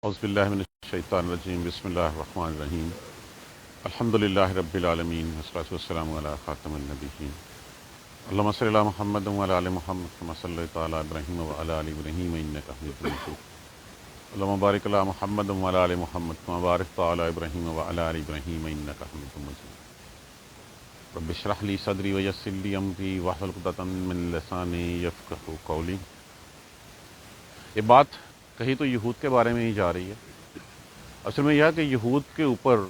اعوذ من الشیطان الرجیم بسم اللہ الرحمن الرحیم الحمدللہ رب العالمین والصلاۃ والسلام علی خاتم النبیین اللہم صلی علی محمد وعلی آل محمد کما صلیت علی ابراہیم وعلی آل ابراہیم انک حمید مجید اللہم بارک علی محمد وعلی آل محمد کما بارکت علی ابراہیم وعلی آل ابراہیم انک حمید مجید رب اشرح لی صدری ویسر لی امری واحلل عقدۃ من لسانی یفقہوا قولی۔ یہ بات کہیں تو یہود کے بارے میں ہی جا رہی ہے۔ اصل میں یہ ہے کہ یہود کے اوپر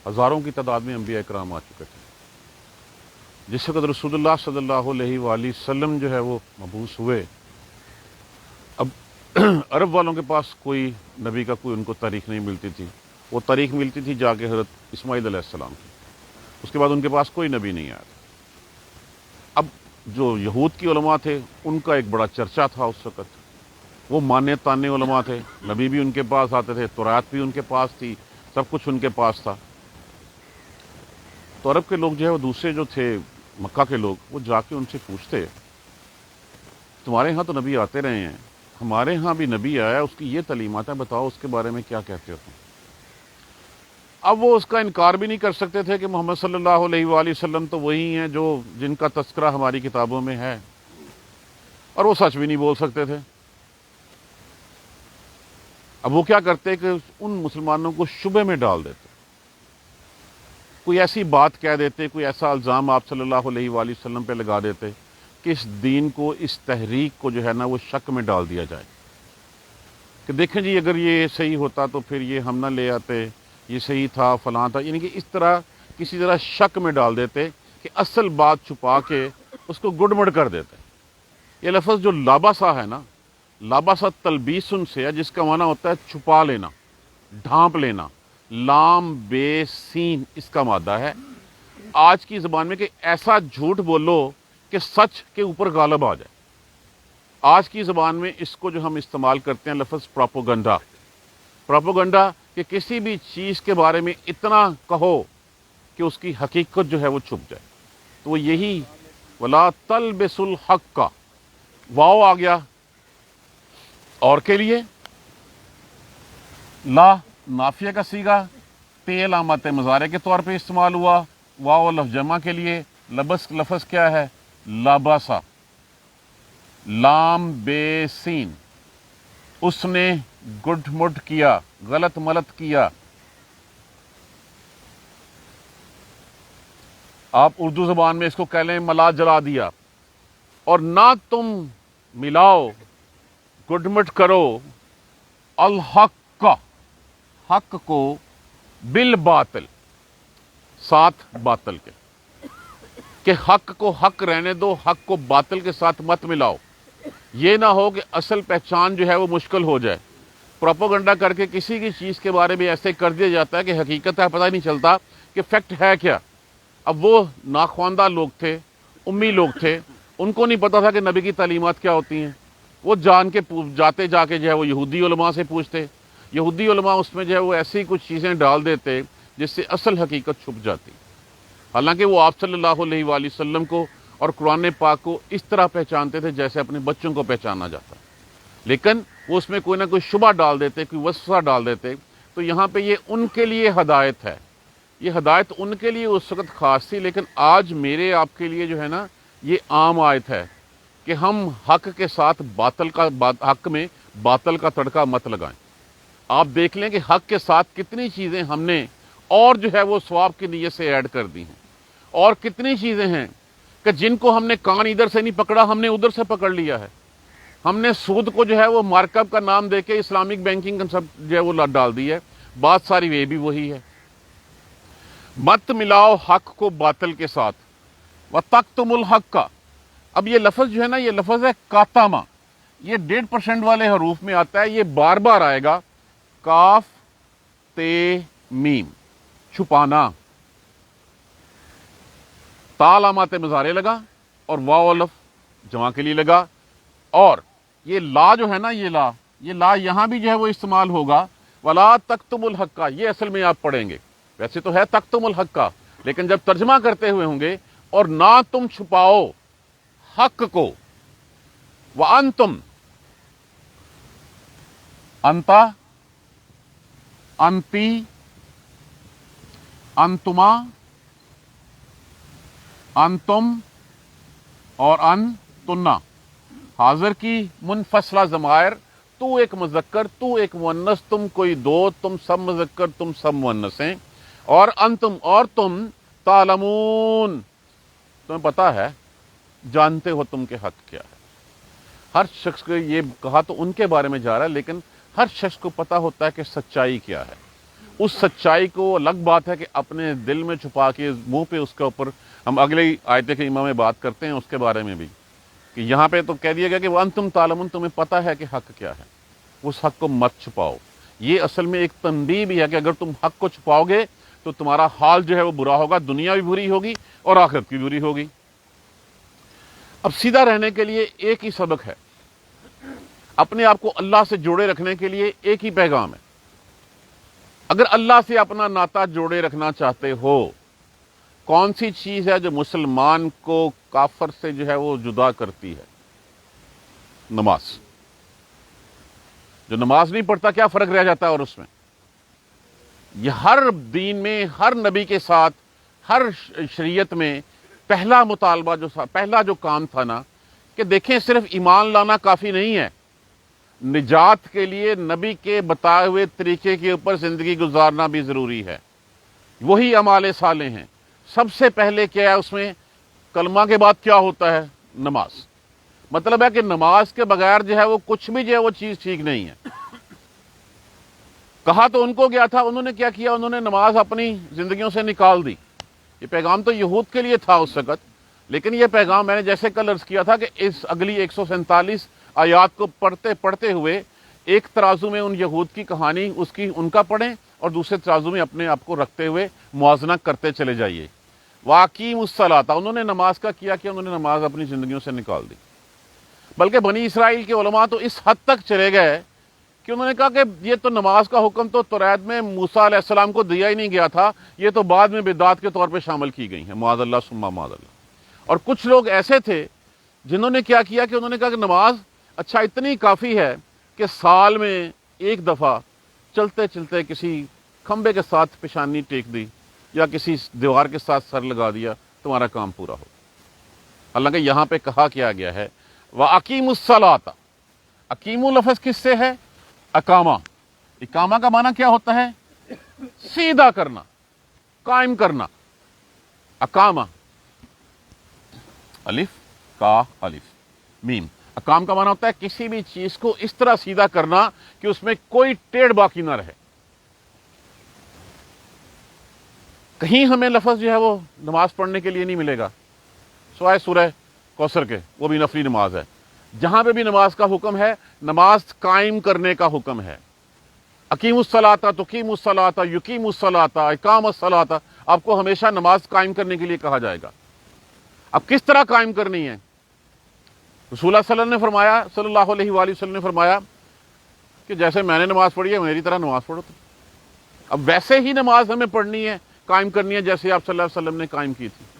ہزاروں کی تعداد میں انبیاء اکرام آ چکے تھے۔ جس وقت رسول اللہ صلی اللہ علیہ وآلہ وسلم جو ہے وہ مبعوث ہوئے، اب عرب والوں کے پاس کوئی نبی کا کوئی ان کو تاریخ نہیں ملتی تھی۔ وہ تاریخ ملتی تھی جا کے حضرت اسماعیل علیہ السلام کی، اس کے بعد ان کے پاس کوئی نبی نہیں آیا تھا۔ اب جو یہود کی علماء تھے ان کا ایک بڑا چرچا تھا اس وقت، وہ مانے تانے علماء تھے، نبی بھی ان کے پاس آتے تھے، تورات بھی ان کے پاس تھی، سب کچھ ان کے پاس تھا۔ تو عرب کے لوگ جو ہے وہ دوسرے جو تھے مکہ کے لوگ، وہ جا کے ان سے پوچھتے تمہارے ہاں تو نبی آتے رہے ہیں، ہمارے ہاں بھی نبی آیا، اس کی یہ تعلیمات ہیں، بتاؤ اس کے بارے میں کیا کہتے ہو تم؟ اب وہ اس کا انکار بھی نہیں کر سکتے تھے کہ محمد صلی اللہ علیہ وآلہ وسلم تو وہی ہیں جو جن کا تذکرہ ہماری کتابوں میں ہے، اور وہ سچ بھی نہیں بول سکتے تھے۔ اب وہ کیا کرتے کہ ان مسلمانوں کو شبہ میں ڈال دیتے، کوئی ایسی بات کہہ دیتے، کوئی ایسا الزام آپ صلی اللہ علیہ وآلہ وسلم پہ لگا دیتے کہ اس دین کو، اس تحریک کو جو ہے نا وہ شک میں ڈال دیا جائے کہ دیکھیں جی اگر یہ صحیح ہوتا تو پھر یہ ہم نہ لے آتے، یہ صحیح تھا فلاں تھا، یعنی کہ اس طرح کسی طرح شک میں ڈال دیتے کہ اصل بات چھپا کے اس کو گڑمڑ کر دیتے۔ یہ لفظ جو لابسا ہے نا، لابسا تلبیسن سے ہے، جس کا معنی ہوتا ہے چھپا لینا، ڈھانپ لینا، لام بے سین اس کا مادہ ہے۔ آج کی زبان میں کہ ایسا جھوٹ بولو کہ سچ کے اوپر غالب آ جائے۔ آج کی زبان میں اس کو جو ہم استعمال کرتے ہیں لفظ پروپیگنڈا، پروپیگنڈا کہ کسی بھی چیز کے بارے میں اتنا کہو کہ اس کی حقیقت جو ہے وہ چھپ جائے۔ تو وہ یہی ولا تلبسوا الحق کا واو آ گیا اور کے لیے، لا نافیہ کا صیغہ پہ علامت مضارع کے طور پہ استعمال ہوا، واو لفظ جمع کے لیے، لبس لفظ کیا ہے؟ لبسا، لام بے سین، اس نے گڈ مڈ کیا، غلط ملت کیا۔ آپ اردو زبان میں اس کو کہہ لیں ملا جلا دیا۔ اور نہ تم ملاؤ، گڈ مڈ کرو، الحق کا، حق کو، بالباطل، ساتھ باطل کے، کہ حق کو حق رہنے دو، حق کو باطل کے ساتھ مت ملاؤ۔ یہ نہ ہو کہ اصل پہچان جو ہے وہ مشکل ہو جائے۔ پروپیگنڈا کر کے کسی کی چیز کے بارے میں ایسے کر دیا جاتا ہے کہ حقیقت ہے پتہ ہی نہیں چلتا کہ فیکٹ ہے کیا۔ اب وہ ناخواندہ لوگ تھے، امی لوگ تھے، ان کو نہیں پتا تھا کہ نبی کی تعلیمات کیا ہوتی ہیں۔ وہ جان کے جاتے جا کے جو ہے وہ یہودی علماء سے پوچھتے، یہودی علماء اس میں جو ہے وہ ایسی کچھ چیزیں ڈال دیتے جس سے اصل حقیقت چھپ جاتی۔ حالانکہ وہ آپ صلی اللہ علیہ وآلہ وسلم کو اور قرآن پاک کو اس طرح پہچانتے تھے جیسے اپنے بچوں کو پہچانا جاتا، لیکن وہ اس میں کوئی نہ کوئی شبہ ڈال دیتے، کوئی وسوسہ ڈال دیتے۔ تو یہاں پہ یہ ان کے لیے ہدایت ہے، یہ ہدایت ان کے لیے اس وقت خاص تھی، لیکن آج میرے آپ کے لیے جو ہے نا یہ عام آیت ہے کہ ہم حق کے ساتھ باطل کا، حق میں باطل کا تڑکا مت لگائیں۔ آپ دیکھ لیں کہ حق کے ساتھ کتنی چیزیں ہم نے اور جو ہے وہ ثواب کی نیت سے ایڈ کر دی ہیں، اور کتنی چیزیں ہیں کہ جن کو ہم نے کان ادھر سے نہیں پکڑا، ہم نے ادھر سے پکڑ لیا ہے۔ ہم نے سود کو جو ہے وہ مارک اپ کا نام دے کے اسلامک بینکنگ کنسپٹ جو ہے وہ ڈال دی ہے، بات ساری وہ بھی وہی ہے۔ مت ملاؤ حق کو باطل کے ساتھ، وَتَكْتُمُوا الْحَقَّ۔ اب یہ لفظ جو ہے نا، یہ لفظ ہے کاتامہ، یہ 1.5% والے حروف میں آتا ہے، یہ بار بار آئے گا، کاف تے میم، چھپانا، تا علامات مضارع لگا اور واو الف جمع کے لیے لگا، اور یہ لا جو ہے نا، یہ لا یہاں بھی جو ہے وہ استعمال ہوگا، وَلَا تَكْتُمُوا الْحَقَّ، یہ اصل میں آپ پڑھیں گے، ویسے تو ہے تکتم الحق کا، لیکن جب ترجمہ کرتے ہوئے ہوں گے، اور نہ تم چھپاؤ حق کو، وَأَنْتُمْ، انتا انتی، انتما، انتم اور انتنا، حاضر کی منفصلہ ضمائر، تو ایک مذکر، تو ایک مؤنث، تم کوئی دو، تم سب مذکر، تم سب مؤنث ہیں، اور انتم اور تم، تعلمون تمہیں پتا ہے، جانتے ہو تم کے حق کیا ہے۔ ہر شخص کو یہ کہا تو ان کے بارے میں جا رہا ہے، لیکن ہر شخص کو پتا ہوتا ہے کہ سچائی کیا ہے۔ اس سچائی کو الگ بات ہے کہ اپنے دل میں چھپا کے منہ پہ اس کے اوپر، ہم اگلی آیت کریمہ میں بات کرتے ہیں اس کے بارے میں بھی، کہ یہاں پہ تو کہہ دیا گیا کہ وانتم تعلمون، تمہیں پتا ہے کہ حق کیا ہے، اس حق کو مت چھپاؤ۔ یہ اصل میں ایک تنبیہ بھی ہے کہ اگر تم حق کو چھپاؤ گے تو تمہارا حال جو ہے وہ برا ہوگا، دنیا بھی بری ہوگی اور آخرت بھی بری ہوگی۔ اب سیدھا رہنے کے لیے ایک ہی سبق ہے، اپنے آپ کو اللہ سے جوڑے رکھنے کے لیے ایک ہی پیغام ہے۔ اگر اللہ سے اپنا ناطہ جوڑے رکھنا چاہتے ہو، کون سی چیز ہے جو مسلمان کو کافر سے جو ہے وہ جدا کرتی ہے؟ نماز۔ جو نماز نہیں پڑھتا کیا فرق رہ جاتا ہے اور اس میں؟ یہ ہر دین میں، ہر نبی کے ساتھ، ہر شریعت میں پہلا مطالبہ پہلا جو کام تھا نا، کہ دیکھیں صرف ایمان لانا کافی نہیں ہے، نجات کے لیے نبی کے بتائے ہوئے طریقے کے اوپر زندگی گزارنا بھی ضروری ہے۔ وہی اعمال صالح ہیں۔ سب سے پہلے کیا ہے اس میں؟ کلمہ کے بعد کیا ہوتا ہے؟ نماز۔ مطلب ہے کہ نماز کے بغیر جو ہے وہ کچھ بھی جو ہے وہ چیز ٹھیک نہیں ہے۔ کہا تو ان کو گیا تھا، انہوں نے کیا کیا؟ انہوں نے نماز اپنی زندگیوں سے نکال دی۔ یہ پیغام تو یہود کے لیے تھا اس وقت، لیکن یہ پیغام میں نے جیسے کل عرض کیا تھا کہ اس اگلی 147 آیات کو پڑھتے ہوئے ایک ترازو میں ان یہود کی کہانی ان کا پڑھیں، اور دوسرے ترازو میں اپنے آپ کو رکھتے ہوئے موازنہ کرتے چلے جائیے۔ واقیم الصلاۃ، انہوں نے نماز کا کیا کہ انہوں نے نماز اپنی زندگیوں سے نکال دی۔ بلکہ بنی اسرائیل کے علماء تو اس حد تک چلے گئے کہ انہوں نے کہا کہ یہ تو نماز کا حکم تو توریت میں موسیٰ علیہ السلام کو دیا ہی نہیں گیا تھا، یہ تو بعد میں بدعت کے طور پہ شامل کی گئی ہیں، معاذ اللہ ثم معاذ اللہ۔ اور کچھ لوگ ایسے تھے جنہوں نے کیا کیا کہ انہوں نے کہا کہ نماز اچھا اتنی کافی ہے کہ سال میں ایک دفعہ چلتے چلتے کسی کھمبے کے ساتھ پیشانی ٹیک دی یا کسی دیوار کے ساتھ سر لگا دیا، تمہارا کام پورا ہو۔ حالانکہ یہاں پہ کہا کیا گیا ہے وَأَقِیمُوا الصَّلَاةَ، اقیمو لفظ کس سے ہے؟ اقامہ۔ اقامہ کا معنی کیا ہوتا ہے؟ سیدھا کرنا، قائم کرنا۔ اقامہ، الف کا الف میم، اقام کا معنی ہوتا ہے کسی بھی چیز کو اس طرح سیدھا کرنا کہ اس میں کوئی ٹیڑھ باقی نہ رہے۔ کہیں ہمیں لفظ جو ہے وہ نماز پڑھنے کے لیے نہیں ملے گا سوائے سورہ کوثر کے، وہ بھی نفلی نماز ہے۔ جہاں پہ بھی نماز کا حکم ہے، نماز قائم کرنے کا حکم ہے۔ اقیم الصلاۃ، تقیم الصلاۃ، یقیم الصلاۃ، اقام الصلاۃ، آپ کو ہمیشہ نماز قائم کرنے کے لیے کہا جائے گا۔ اب کس طرح قائم کرنی ہے؟ رسول اللہ صلی اللہ علیہ وسلم نے فرمایا، صلی اللہ علیہ وآلہ وسلم نے فرمایا کہ جیسے میں نے نماز پڑھی ہے میری طرح نماز پڑھو۔ اب ویسے ہی نماز ہمیں پڑھنی ہے، قائم کرنی ہے جیسے آپ صلی اللہ علیہ وسلم نے قائم کی تھی۔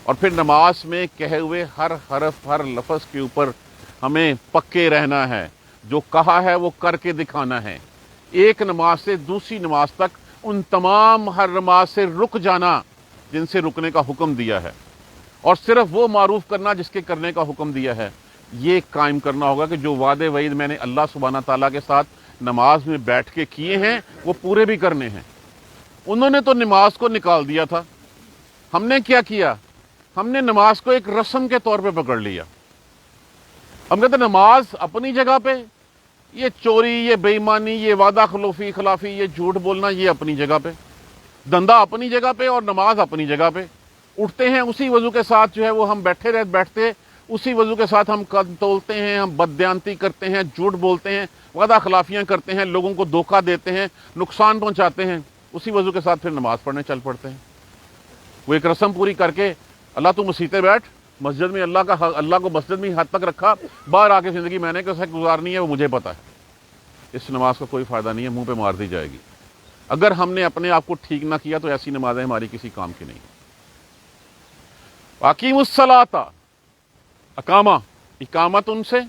اور پھر نماز میں کہے ہوئے ہر حرف، ہر لفظ کے اوپر ہمیں پکے رہنا ہے، جو کہا ہے وہ کر کے دکھانا ہے۔ ایک نماز سے دوسری نماز تک ان تمام محرمات سے رک جانا جن سے رکنے کا حکم دیا ہے، اور صرف وہ معروف کرنا جس کے کرنے کا حکم دیا ہے۔ یہ قائم کرنا ہوگا کہ جو وعدے وعید میں نے اللہ سبحانہ تعالیٰ کے ساتھ نماز میں بیٹھ کے کیے ہیں وہ پورے بھی کرنے ہیں۔ انہوں نے تو نماز کو نکال دیا تھا، ہم نے کیا کیا؟ ہم نے نماز کو ایک رسم کے طور پہ پکڑ لیا۔ ہم کہتے ہیں نماز اپنی جگہ پہ، یہ چوری، یہ بے ایمانی، یہ وعدہ خلافی، یہ جھوٹ بولنا، یہ اپنی جگہ پہ، دھندا اپنی جگہ پہ اور نماز اپنی جگہ پہ۔ اٹھتے ہیں اسی وضو کے ساتھ جو ہے وہ ہم بیٹھتے اسی وضو کے ساتھ ہم قد تولتے ہیں، ہم بددیانتی کرتے ہیں، جھوٹ بولتے ہیں، وعدہ خلافیاں کرتے ہیں، لوگوں کو دھوکہ دیتے ہیں، نقصان پہنچاتے ہیں، اسی وضو کے ساتھ پھر نماز پڑھنے چل پڑتے ہیں۔ وہ ایک رسم پوری کر کے اللہ تو مسیطے بیٹھ، مسجد میں اللہ کو مسجد میں ہی حد تک رکھا، باہر آ کے زندگی میں نے کیسے گزارنی ہے وہ مجھے پتا ہے۔ اس نماز کا کوئی فائدہ نہیں ہے، منہ پہ مار دی جائے گی۔ اگر ہم نے اپنے آپ کو ٹھیک نہ کیا تو ایسی نمازیں ہماری کسی کام کی نہیں۔ اقیم الصلاۃ، اقامہ، اقامت ان سے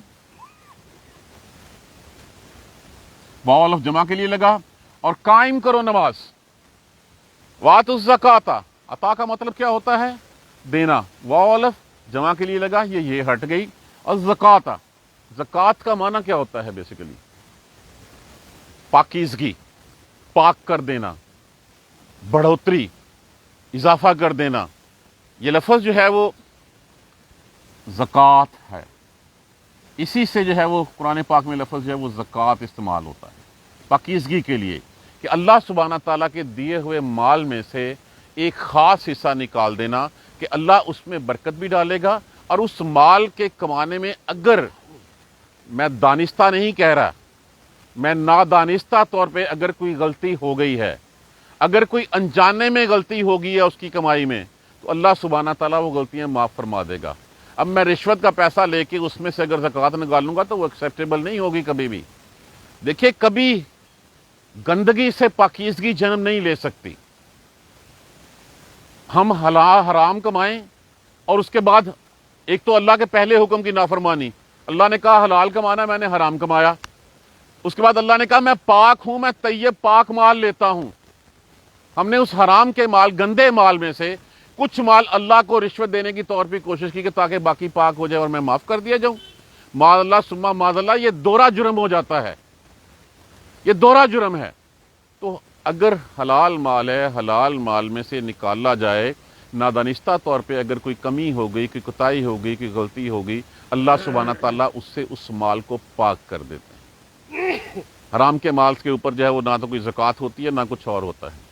واو الف جمع کے لیے لگا، اور قائم کرو نماز. وآتوا الزکاۃ، عطا کا مطلب کیا ہوتا ہے؟ دینا. واو الف جمع کے لیے لگا، یہ ہٹ گئی. الزکاۃ، زکوٰۃ کا معنی کیا ہوتا ہے بیسیکلی؟ پاکیزگی، پاک کر دینا، بڑھوتری، اضافہ کر دینا. یہ لفظ جو ہے وہ زکوٰۃ ہے. اسی سے جو ہے وہ قرآن پاک میں لفظ جو ہے وہ زکوٰۃ استعمال ہوتا ہے پاکیزگی کے لیے، کہ اللہ سبحانہ تعالیٰ کے دیے ہوئے مال میں سے ایک خاص حصہ نکال دینا کہ اللہ اس میں برکت بھی ڈالے گا. اور اس مال کے کمانے میں اگر میں دانستہ نہیں کہہ رہا، میں نادانستہ طور پہ اگر کوئی غلطی ہو گئی ہے، اگر کوئی انجانے میں غلطی ہوگی ہے اس کی کمائی میں، تو اللہ سبحانہ تعالیٰ وہ غلطیاں معاف فرما دے گا. اب میں رشوت کا پیسہ لے کے اس میں سے اگر زکوٰۃ نکالوں گا تو وہ ایکسیپٹیبل نہیں ہوگی کبھی بھی. دیکھیے کبھی گندگی سے پاکیزگی جنم نہیں لے سکتی. ہم حرام کمائیں اور اس کے بعد ایک تو اللہ کے پہلے حکم کی نافرمانی. اللہ نے کہا حلال کمانا، میں نے حرام کمایا. اس کے بعد اللہ نے کہا میں پاک ہوں، میں طیب پاک مال لیتا ہوں. ہم نے اس حرام کے مال، گندے مال میں سے کچھ مال اللہ کو رشوت دینے کی طور پہ کوشش کی کہ تاکہ باقی پاک ہو جائے اور میں معاف کر دیا جاؤں. معاذ اللہ ثم معاذ اللہ، یہ دوہرا جرم ہو جاتا ہے، یہ دوہرا جرم ہے. تو اگر حلال مال ہے، حلال مال میں سے نکالا جائے، نادانستہ طور پہ اگر کوئی کمی ہو گئی، کوئی کوتاہی ہو گئی، کوئی غلطی ہو گئی، اللہ سبحانہ تعالیٰ اس سے اس مال کو پاک کر دیتے ہیں. حرام کے مال کے اوپر جو ہے وہ نہ تو کوئی زکوٰۃ ہوتی ہے نہ کچھ اور ہوتا ہے.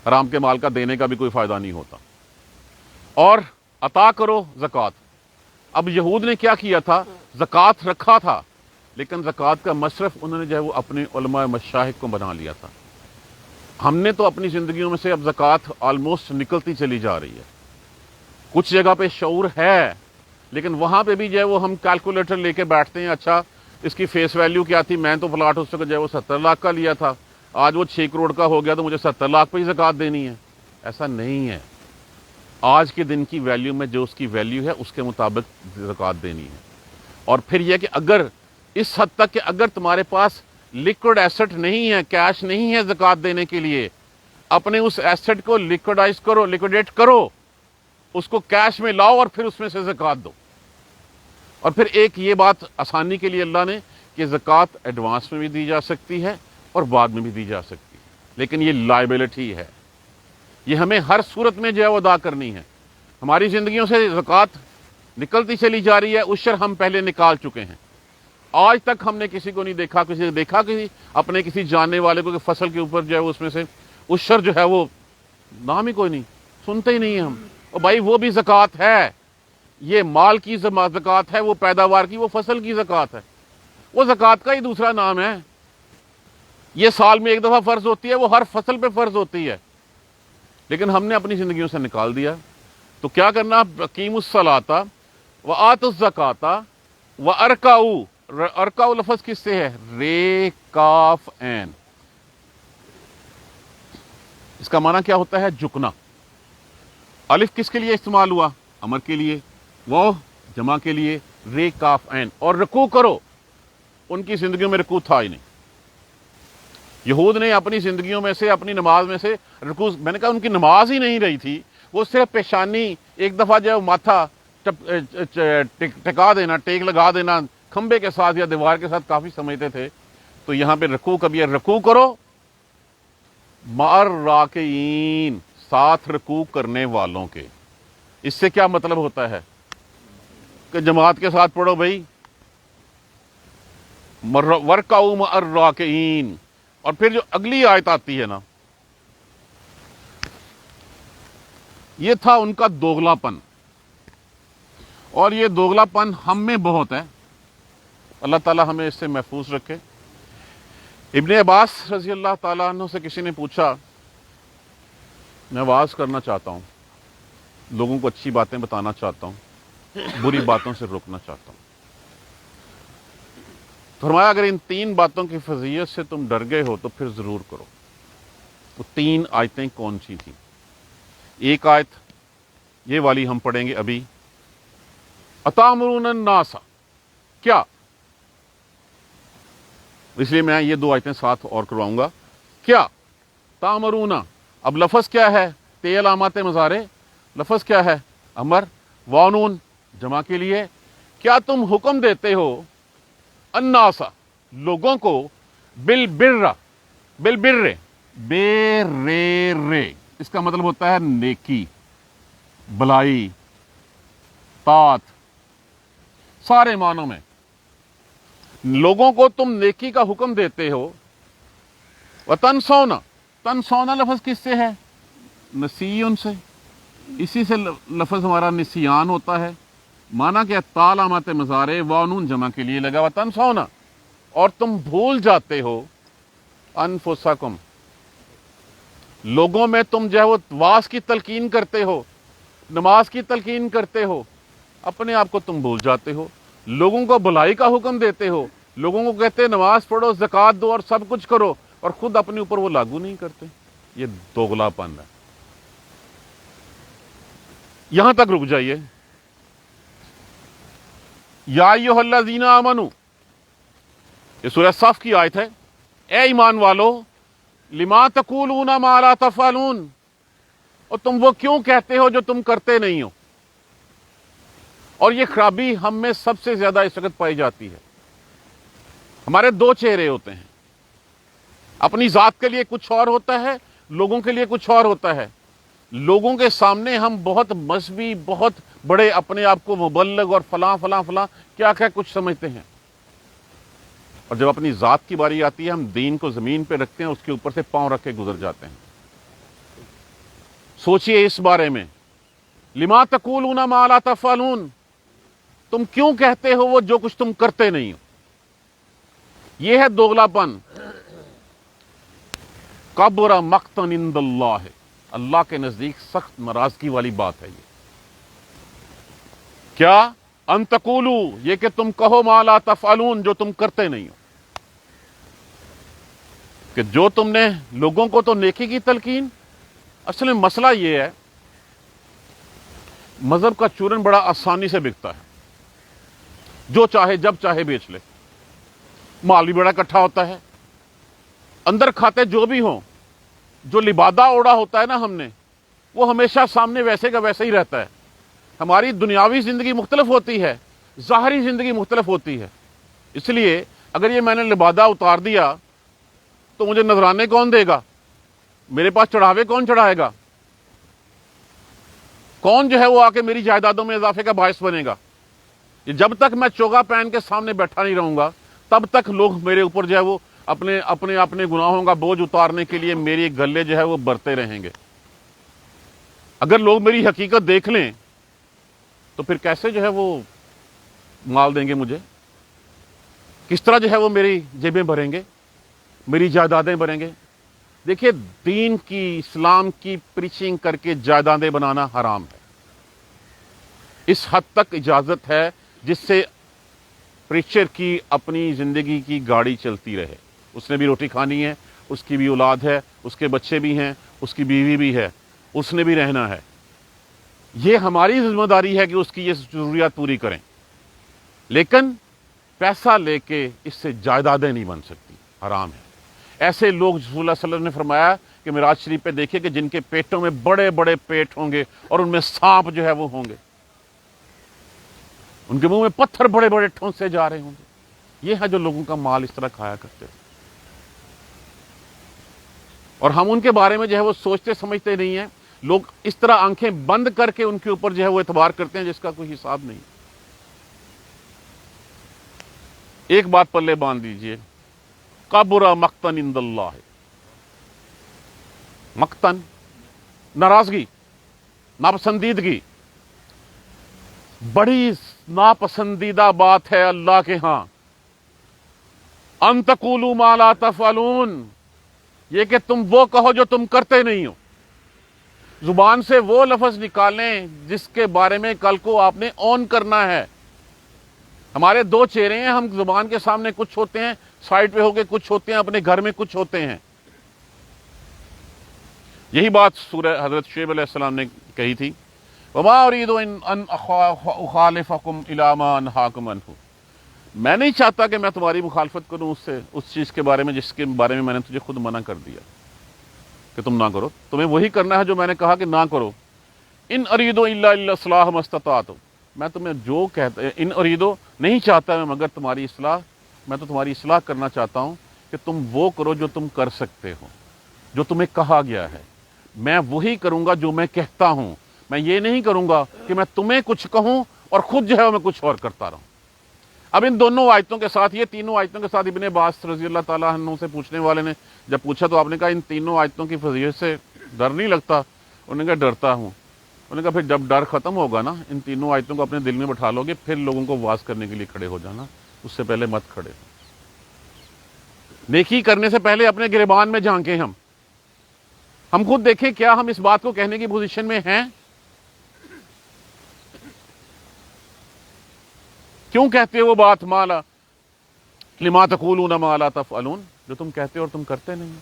حرام کے مال کا دینے کا بھی کوئی فائدہ نہیں ہوتا. اور عطا کرو زکوٰۃ. اب یہود نے کیا کیا تھا؟ زکوٰۃ رکھا تھا، لیکن زکوٰۃ کا مصرف انہوں نے جو ہے وہ اپنے علماء مشائخ کو بنا لیا تھا. ہم نے تو اپنی زندگیوں میں سے اب زکوٰۃ آلموسٹ نکلتی چلی جا رہی ہے. کچھ جگہ پہ شعور ہے، لیکن وہاں پہ بھی جو ہے وہ ہم کیلکولیٹر لے کے بیٹھتے ہیں. اچھا اس کی فیس ویلیو کیا تھی؟ میں تو پلاٹ اس وقت جو ہے وہ 70 لاکھ کا لیا تھا، آج وہ 6 کروڑ کا ہو گیا تو مجھے 70 لاکھ پہ ہی زکوٰۃ دینی ہے. ایسا نہیں ہے. آج کے دن کی ویلیو میں جو اس کی ویلیو ہے اس کے مطابق زکوٰۃ دینی ہے. اور پھر یہ کہ اگر اس حد تک کہ اگر تمہارے پاس لیکوڈ ایسٹ نہیں ہے، کیش نہیں ہے زکوٰۃ دینے کے لیے، اپنے اس ایسٹ کو لیکوڈائز کرو، لیکوڈیٹ کرو، اس کو کیش میں لاؤ اور پھر اس میں سے زکوٰۃ دو. اور پھر ایک یہ بات آسانی کے لیے اللہ نے کہ زکوٰۃ ایڈوانس میں بھی دی جا سکتی ہے اور بعد میں بھی دی جا سکتی ہے، لیکن یہ لائبلٹی ہے، یہ ہمیں ہر صورت میں جو ہے وہ ادا کرنی ہے. ہماری زندگیوں سے زکوٰۃ نکلتی چلی جا رہی ہے، عشر ہم پہلے نکال چکے ہیں. آج تک ہم نے کسی کو نہیں دیکھا، اپنے کسی جاننے والے کو کہ فصل کے اوپر جو ہے اس میں سے عشر جو ہے وہ نام ہی کوئی نہیں، سنتے ہی نہیں ہیں ہم. اور بھائی وہ بھی زکوٰۃ ہے، یہ مال کی زکوٰۃ ہے، وہ پیداوار کی، وہ فصل کی زکوٰۃ ہے، وہ زکوٰۃ کا ہی دوسرا نام ہے. یہ سال میں ایک دفعہ فرض ہوتی ہے، وہ ہر فصل پہ فرض ہوتی ہے، لیکن ہم نے اپنی زندگیوں سے نکال دیا. تو کیا کرنا؟ اقیموا الصلاۃ وآتوا الزکاۃ وارکعوا. ارکعوا لفظ کس سے ہے؟ رے کاف عین. اس کا معنی کیا ہوتا ہے؟ جھکنا. الف کس کے لیے استعمال ہوا؟ امر کے لیے. وہ جمع کے لیے. رے کاف عین. اور رکوع کرو. ان کی زندگیوں میں رکوع تھا ہی نہیں. یہود نے اپنی زندگیوں میں سے، اپنی نماز میں سے رکوع، میں نے کہا ان کی نماز ہی نہیں رہی تھی، وہ صرف پیشانی ایک دفعہ جو ہے ماتھا ٹکا دینا، ٹیک لگا دینا کھمبے کے ساتھ یا دیوار کے ساتھ کافی سمجھتے تھے. تو یہاں پہ رکوع کبھی رکوع کرو مع الراکعین، ساتھ رکوع کرنے والوں کے. اس سے کیا مطلب ہوتا ہے کہ جماعت کے ساتھ پڑھو بھائی، وارکعوا مع الراکعین. اور پھر جو اگلی آیت آتی ہے نا، یہ تھا ان کا دوغلا پن. اور یہ دوغلا پن ہم میں بہت ہے. اللہ تعالی ہمیں اس سے محفوظ رکھے. ابن عباس رضی اللہ تعالیٰ عنہ سے کسی نے پوچھا، میں واز کرنا چاہتا ہوں، لوگوں کو اچھی باتیں بتانا چاہتا ہوں، بری باتوں سے روکنا چاہتا ہوں. فرمایا اگر ان 3 باتوں کی فضیلت سے تم ڈر گئے ہو تو پھر ضرور کرو. تو 3 آیتیں کون سی تھیں؟ ایک آیت یہ والی ہم پڑھیں گے ابھی، اتامرون الناس. کیا؟ اس لیے میں یہ 2 آیتیں ساتھ اور کرواؤں گا. کیا تامرونا، اب لفظ کیا ہے؟ تے علامات مضارع، لفظ کیا ہے؟ امر، وانون جمع کے لیے، کیا تم حکم دیتے ہو الناس لوگوں کو بالبر، بالبر بے رے رے، اس کا مطلب ہوتا ہے نیکی، بلائی، طاعت، سارے معنوں میں لوگوں کو تم نیکی کا حکم دیتے ہو. وتنسونا، تنسونا لفظ کس سے ہے؟ نسیون سے، اسی سے لفظ ہمارا نسیان ہوتا ہے. مانا کہ تا علامات مضارع وانون جمع کے لیے لگا. وتنسونا، اور تم بھول جاتے ہو انفسکم، لوگوں میں تم جو ہے وہ واس کی تلقین کرتے ہو، نماز کی تلقین کرتے ہو، اپنے آپ کو تم بھول جاتے ہو. لوگوں کو بھلائی کا حکم دیتے ہو، لوگوں کو کہتے ہیں نماز پڑھو، زکوٰۃ دو اور سب کچھ کرو، اور خود اپنے اوپر وہ لاگو نہیں کرتے. یہ دوغلا پن ہے. یہاں تک رک جائیے. یا ایھا الذین آمنوا، یہ سورہ صف کی آیت ہے. اے ایمان والو، لما تقولون ما لا تفعلون، اور تم وہ کیوں کہتے ہو جو تم کرتے نہیں ہو. اور یہ خرابی ہم میں سب سے زیادہ اس وقت پائی جاتی ہے. ہمارے دو چہرے ہوتے ہیں، اپنی ذات کے لیے کچھ اور ہوتا ہے، لوگوں کے لیے کچھ اور ہوتا ہے. لوگوں کے سامنے ہم بہت مذہبی، بہت بڑے اپنے آپ کو مبلغ اور فلاں فلاں فلاں کیا کیا کچھ سمجھتے ہیں، اور جب اپنی ذات کی باری آتی ہے ہم دین کو زمین پہ رکھتے ہیں، اس کے اوپر سے پاؤں رکھ کے گزر جاتے ہیں. سوچئے اس بارے میں. لما تقولون ما لا تفعلون، تم کیوں کہتے ہو وہ جو کچھ تم کرتے نہیں ہو. یہ ہے دوغلا پن. کبر مقتا عند اللہ، اللہ کے نزدیک سخت ناراضگی والی بات ہے یہ. کیا؟ ان تقولوا، یہ کہ تم کہو ما لا تفعلون، جو تم کرتے نہیں ہو. کہ جو تم نے لوگوں کو تو نیکی کی تلقین. اصل میں مسئلہ یہ ہے، مذہب کا چورن بڑا آسانی سے بکتا ہے، جو چاہے جب چاہے بیچ لے. مال بھی بڑا اکٹھا ہوتا ہے، اندر کھاتے جو بھی ہوں، جو لبادہ اوڑا ہوتا ہے نا ہم نے، وہ ہمیشہ سامنے ویسے کا ویسے ہی رہتا ہے. ہماری دنیاوی زندگی مختلف ہوتی ہے، ظاہری زندگی مختلف ہوتی ہے. اس لیے اگر یہ میں نے لبادہ اتار دیا تو مجھے نذرانے کون دے گا؟ میرے پاس چڑھاوے کون چڑھائے گا؟ کون جو ہے وہ آ کے میری جائیدادوں میں اضافے کا باعث بنے گا؟ جب تک میں چوگا پہن کے سامنے بیٹھا نہیں رہوں گا تب تک لوگ میرے اوپر جو ہے وہ اپنے گناہوں کا بوجھ اتارنے کے لیے میری گلے جو ہے وہ برتے رہیں گے. اگر لوگ میری حقیقت دیکھ لیں تو پھر کیسے جو ہے وہ مال دیں گے مجھے؟ کس طرح جو ہے وہ میری جیبیں بھریں گے، میری جائیدادیں بھریں گے؟ دیکھیے، دین کی، اسلام کی پریچنگ کر کے جائیدادیں بنانا حرام ہے. اس حد تک اجازت ہے جس سے پریچر کی اپنی زندگی کی گاڑی چلتی رہے. اس نے بھی روٹی کھانی ہے، اس کی بھی اولاد ہے، اس کے بچے بھی ہیں، اس کی بیوی بھی ہے، اس نے بھی رہنا ہے. یہ ہماری ذمہ داری ہے کہ اس کی یہ ضروریات پوری کریں. لیکن پیسہ لے کے اس سے جائیدادیں نہیں بن سکتی، حرام ہے. ایسے لوگ رسول اللہ صلی اللہ علیہ وسلم نے فرمایا کہ معراج شریف پہ دیکھے کہ جن کے پیٹوں میں بڑے بڑے پیٹ ہوں گے اور ان میں سانپ جو ہے وہ ہوں گے، ان کے منہ میں پتھر بڑے بڑے ٹھونسے جا رہے ہوں گے. یہ ہے جو لوگوں کا مال اس طرح کھایا کرتے تھے. اور ہم ان کے بارے میں جو ہے وہ سوچتے سمجھتے نہیں ہیں. لوگ اس طرح آنکھیں بند کر کے ان کے اوپر جو ہے وہ اعتبار کرتے ہیں جس کا کوئی حساب نہیں. ایک بات پلے باندھ دیجئے، کبر مقتن عند اللہ. مقتن، ناراضگی، ناپسندیدگی، بڑی ناپسندیدہ بات ہے اللہ کے ہاں. ان تقولوا ما لا تفعلون، یہ کہ تم وہ کہو جو تم کرتے نہیں ہو. زبان سے وہ لفظ نکالیں جس کے بارے میں کل کو آپ نے اون کرنا ہے. ہمارے دو چہرے ہیں، ہم زبان کے سامنے کچھ ہوتے ہیں، سائڈ پہ ہو کے کچھ ہوتے ہیں، اپنے گھر میں کچھ ہوتے ہیں. یہی بات سورہ حضرت شعیب علیہ السلام نے کہی تھی، وما اريد ان اخالفكم الى ما انهاكم عنه. میں نہیں چاہتا کہ میں تمہاری مخالفت کروں اس چیز کے بارے میں جس کے بارے میں نے تجھے خود منع کر دیا. کہ تم نہ کرو، تمہیں وہی کرنا ہے جو میں نے کہا کہ نہ کرو۔ ان اریدو الا الاصلاح ما استطعت، میں تمہیں جو کہتا ان اریدو نہیں چاہتا میں مگر تمہاری اصلاح، میں تو تمہاری اصلاح کرنا چاہتا ہوں کہ تم وہ کرو جو تم کر سکتے ہو، جو تمہیں کہا گیا ہے۔ میں وہی کروں گا جو میں کہتا ہوں، میں یہ نہیں کروں گا کہ میں تمہیں کچھ کہوں اور خود جو ہے میں کچھ اور کرتا رہوں۔ اب ان دونوں آیتوں کے ساتھ، یہ تینوں آیتوں کے ساتھ ابن عباس رضی اللہ تعالیٰ عنہ سے پوچھنے والے نے جب پوچھا تو آپ نے کہا ان تینوں آیتوں کی فضیلت سے ڈر نہیں لگتا؟ انہوں نے کہا ڈرتا ہوں۔ انہوں نے کہا پھر جب ڈر ختم ہوگا نا، ان تینوں آیتوں کو اپنے دل میں بٹھا لو گے، پھر لوگوں کو واز کرنے کے لیے کھڑے ہو جانا، اس سے پہلے مت کھڑے ہو۔ نیکی کرنے سے پہلے اپنے گریبان میں جھانکیں، ہم خود دیکھیں کیا ہم اس بات کو کہنے کی پوزیشن میں ہیں؟ کیوں کہتے ہو وہ بات مالا لما تقولون ما لا تفعلون، جو تم کہتے ہو اور تم کرتے نہیں؟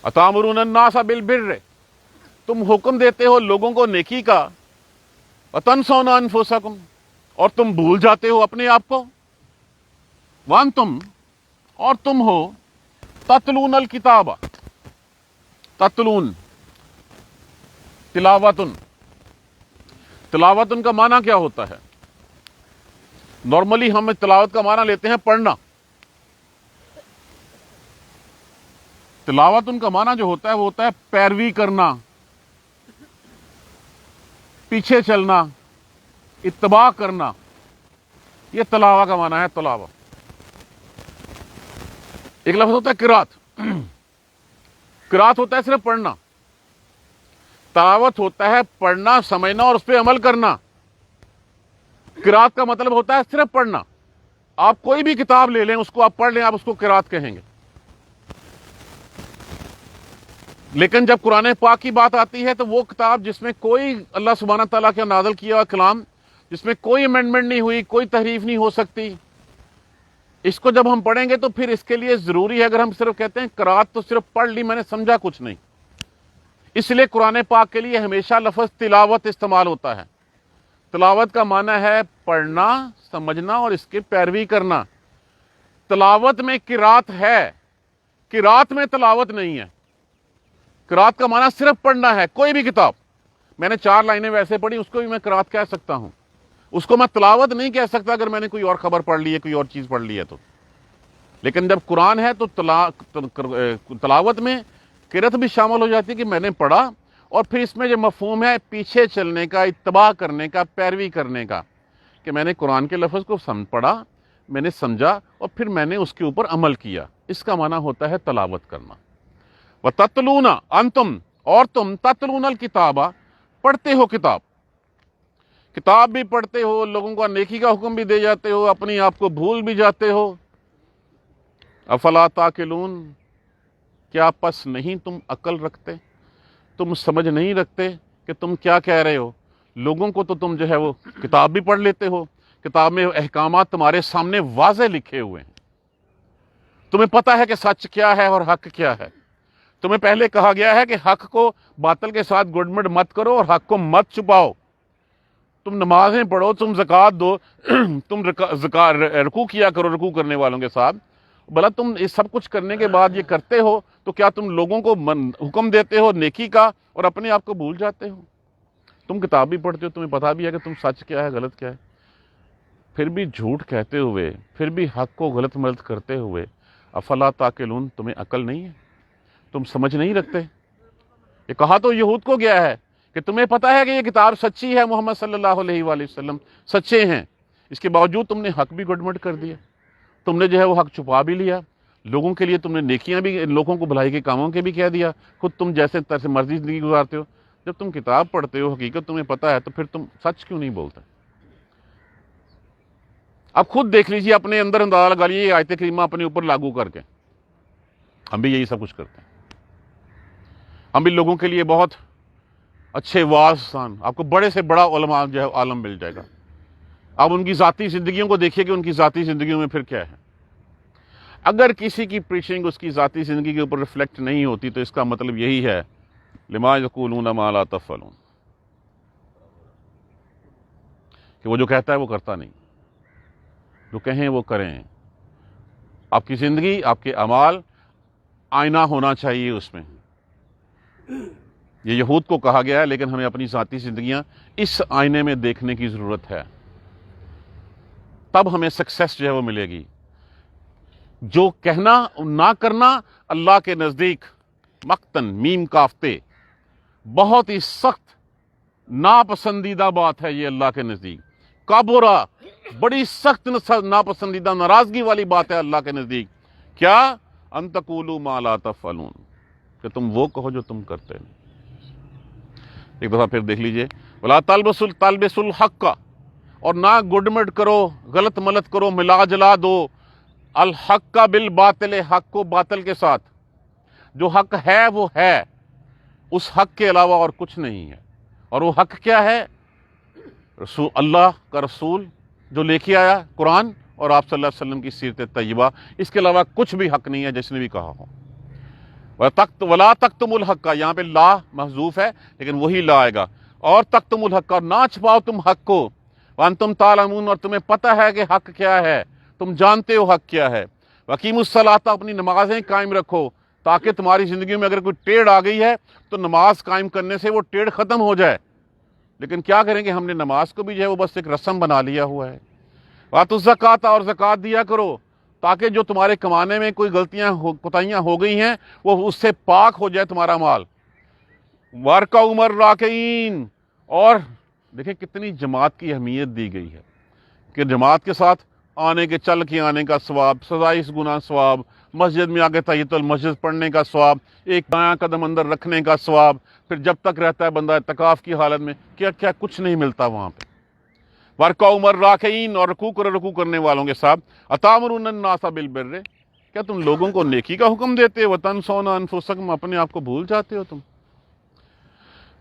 اتامرون الناس بالبر، تم حکم دیتے ہو لوگوں کو نیکی کا، وتنسون انفسکم، اور تم بھول جاتے ہو اپنے آپ کو، وانتم، اور تم ہو تتلون الکتاب، تتلون تلاوتن، تلاوتن کا معنی کیا ہوتا ہے؟ نارملی ہم تلاوت کا معنی لیتے ہیں پڑھنا۔ تلاوت ان کا معنی جو ہوتا ہے وہ ہوتا ہے پیروی کرنا، پیچھے چلنا، اتباع کرنا، یہ تلاوہ کا معنی ہے۔ تلاوہ ایک لفظ ہوتا ہے قرات، قرات ہوتا ہے صرف پڑھنا، تلاوت ہوتا ہے پڑھنا، سمجھنا اور اس پہ عمل کرنا۔ قرات کا مطلب ہوتا ہے صرف پڑھنا۔ آپ کوئی بھی کتاب لے لیں، اس کو آپ پڑھ لیں، آپ اس کو قرات کہیں گے۔ لیکن جب قرآن پاک کی بات آتی ہے تو وہ کتاب جس میں کوئی اللہ سبحانہ تعالیٰ کا نازل کیا ہوا کلام، جس میں کوئی امینڈمنٹ نہیں ہوئی، کوئی تحریف نہیں ہو سکتی، اس کو جب ہم پڑھیں گے تو پھر اس کے لیے ضروری ہے، اگر ہم صرف کہتے ہیں قرات تو صرف پڑھ لی، میں نے سمجھا کچھ نہیں، اس لیے قرآن پاک کے لیے ہمیشہ لفظ تلاوت استعمال ہوتا ہے۔ تلاوت کا معنی ہے پڑھنا، سمجھنا اور اس کی پیروی کرنا۔ تلاوت میں قرات ہے، قرات میں تلاوت نہیں ہے۔ قرات کا معنی صرف پڑھنا ہے، کوئی بھی کتاب، میں نے 4 لائنیں ویسے پڑھی، اس کو بھی میں قرات کہہ سکتا ہوں، اس کو میں تلاوت نہیں کہہ سکتا اگر میں نے کوئی اور خبر پڑھ لی ہے، کوئی اور چیز پڑھ لی ہے تو۔ لیکن جب قرآن ہے تو تلاوت میں قرات بھی شامل ہو جاتی ہے کہ میں نے پڑھا، اور پھر اس میں جو مفہوم ہے پیچھے چلنے کا، اتباع کرنے کا، پیروی کرنے کا، کہ میں نے قرآن کے لفظ کو پڑھا، میں نے سمجھا اور پھر میں نے اس کے اوپر عمل کیا، اس کا معنی ہوتا ہے تلاوت کرنا۔ وَتَتْلُونَ أَنْتُمْ، اور تم تَتْلُونَ الْكِتَابَ، پڑھتے ہو کتاب، کتاب بھی پڑھتے ہو، لوگوں کو نیکی کا حکم بھی دے جاتے ہو، اپنی آپ کو بھول بھی جاتے ہو۔ افلا تعقلون، کیا پس نہیں تم عقل رکھتے؟ تم سمجھ نہیں رکھتے کہ تم کیا کہہ رہے ہو؟ لوگوں کو تو تم جو ہے وہ کتاب بھی پڑھ لیتے ہو، کتاب میں احکامات تمہارے سامنے واضح لکھے ہوئے ہیں، تمہیں پتہ ہے کہ سچ کیا ہے اور حق کیا ہے۔ تمہیں پہلے کہا گیا ہے کہ حق کو باطل کے ساتھ گڈمڈ مت کرو اور حق کو مت چھپاؤ، تم نمازیں پڑھو، تم زکوٰۃ دو، تم رکوع کیا کرو رکوع کرنے والوں کے ساتھ۔ بھلا تم یہ سب کچھ کرنے کے بعد یہ کرتے ہو تو کیا تم لوگوں کو حکم دیتے ہو نیکی کا اور اپنے آپ کو بھول جاتے ہو؟ تم کتاب بھی پڑھتے ہو، تمہیں پتہ بھی ہے کہ تم سچ کیا ہے غلط کیا ہے، پھر بھی جھوٹ کہتے ہوئے، پھر بھی حق کو غلط ملت کرتے ہوئے، افلا تعقلون، تمہیں عقل نہیں ہے؟ تم سمجھ نہیں رکھتے؟ یہ کہا تو یہود کو گیا ہے کہ تمہیں پتہ ہے کہ یہ کتاب سچی ہے، محمد صلی اللہ علیہ وآلہ وسلم سچے ہیں، اس کے باوجود تم نے حق بھی گڈمڈ کر دیا، تم نے جو ہے وہ حق چھپا بھی لیا، لوگوں کے لیے تم نے نیکیاں بھی، لوگوں کو بھلائی کے کاموں کے بھی کہہ دیا، خود تم جیسے طرح مرضی زندگی گزارتے ہو۔ جب تم کتاب پڑھتے ہو، حقیقت تمہیں پتہ ہے، تو پھر تم سچ کیوں نہیں بولتے؟ اب خود دیکھ لیجیے، اپنے اندر اندازہ لگا لیجیے، یہ آیت کریمہ اپنے اوپر لاگو کر کے، ہم بھی یہی سب کچھ کرتے ہیں۔ ہم بھی لوگوں کے لیے بہت اچھے واعظان، آپ کو بڑے سے بڑا علماء جو ہے عالم مل جائے گا، آپ ان کی ذاتی زندگیوں کو دیکھیے کہ ان کی ذاتی زندگیوں میں پھر کیا ہے۔ اگر کسی کی پریچنگ اس کی ذاتی زندگی کے اوپر ریفلیکٹ نہیں ہوتی تو اس کا مطلب یہی ہے، لما یقولون ما لا تفعلون، کہ وہ جو کہتا ہے وہ کرتا نہیں، جو کہیں وہ کریں۔ آپ کی زندگی، آپ کے اعمال آئینہ ہونا چاہیے اس میں، یہ یہود کو کہا گیا ہے، لیکن ہمیں اپنی ذاتی زندگیاں اس آئینے میں دیکھنے کی ضرورت ہے، تب ہمیں سکسیس جو ہے وہ ملے گی۔ جو کہنا نہ کرنا اللہ کے نزدیک مقتن میم کافتے بہت ہی سخت ناپسندیدہ بات ہے، یہ اللہ کے نزدیک کابورا بڑی سخت ناپسندیدہ ناراضگی والی بات ہے اللہ کے نزدیک۔ کیا؟ ان تقولوا ما لا تفعلون، کہ تم وہ کہو جو تم کرتے نہیں۔ ایک دفعہ پھر دیکھ لیجئے، ولا تلبسوا الحق، اور نہ گڈمٹ کرو، غلط ملت کرو، ملا جلا دو الحق بالباطل، حق کو باطل کے ساتھ۔ جو حق ہے وہ ہے، اس حق کے علاوہ اور کچھ نہیں ہے۔ اور وہ حق کیا ہے؟ رسول اللہ کا رسول جو لے کے آیا قرآن، اور آپ صلی اللہ علیہ وسلم کی سیرت طیبہ، اس کے علاوہ کچھ بھی حق نہیں ہے جس نے بھی کہا ہو۔ ولا تکتموا الحق، یہاں پہ لا محذوف ہے لیکن وہی لا آئے گا، اور تکتموا الحق، اور نہ چھپاؤ تم حق کو، وانتم تعلمون، اور تمہیں پتہ ہے کہ حق کیا ہے، تم جانتے ہو حق کیا ہے۔ وقیموا الصلاۃ، اپنی نمازیں قائم رکھو، تاکہ تمہاری زندگی میں اگر کوئی ٹیڑھ آ گئی ہے تو نماز قائم کرنے سے وہ ٹیڑھ ختم ہو جائے۔ لیکن کیا کریں گے، ہم نے نماز کو بھی جو ہے وہ بس ایک رسم بنا لیا ہوا ہے۔ وآتوا الزکوٰۃ، اور زکوٰۃ دیا کرو، تاکہ جو تمہارے کمانے میں کوئی غلطیاں کوتاہیاں ہو گئی ہیں وہ اس سے پاک ہو جائے تمہارا مال۔ وارکعوا مع الراکعین، اور دیکھیں کتنی جماعت کی اہمیت دی گئی ہے، کہ جماعت کے ساتھ آنے کے، چل کے آنے کا ثواب، سزائے اس گناہ ثواب، مسجد میں آگے تحیۃ المسجد پڑھنے کا ثواب، ایک دایاں قدم اندر رکھنے کا ثواب، پھر جب تک رہتا ہے بندہ اعتکاف کی حالت میں، کیا کیا کچھ نہیں ملتا وہاں پہ۔ وارکعوا مع الراکعین، اور رکوع کرو رکوع کرنے والوں کے ساتھ۔ اتامرون الناس بالبر، کیا تم لوگوں کو نیکی کا حکم دیتے ہو، وتنسون انفسکم، اپنے آپ کو بھول جاتے ہو تم۔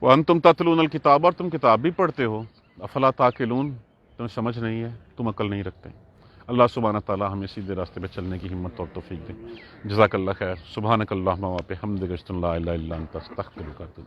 وانتم تتلون الکتاب، اور تم کتاب بھی پڑھتے ہو۔ افلا تعقلون، تم سمجھ نہیں ہے، تم عقل نہیں رکھتے۔ اللہ سبحانہ تعالیٰ ہمیں سیدھے راستے پہ چلنے کی ہمت اور توفیق دے۔ جزاک اللہ خیر۔ سبحانک اللہم و بحمدک، اشہد ان لا الہ الا انت، استغفرک۔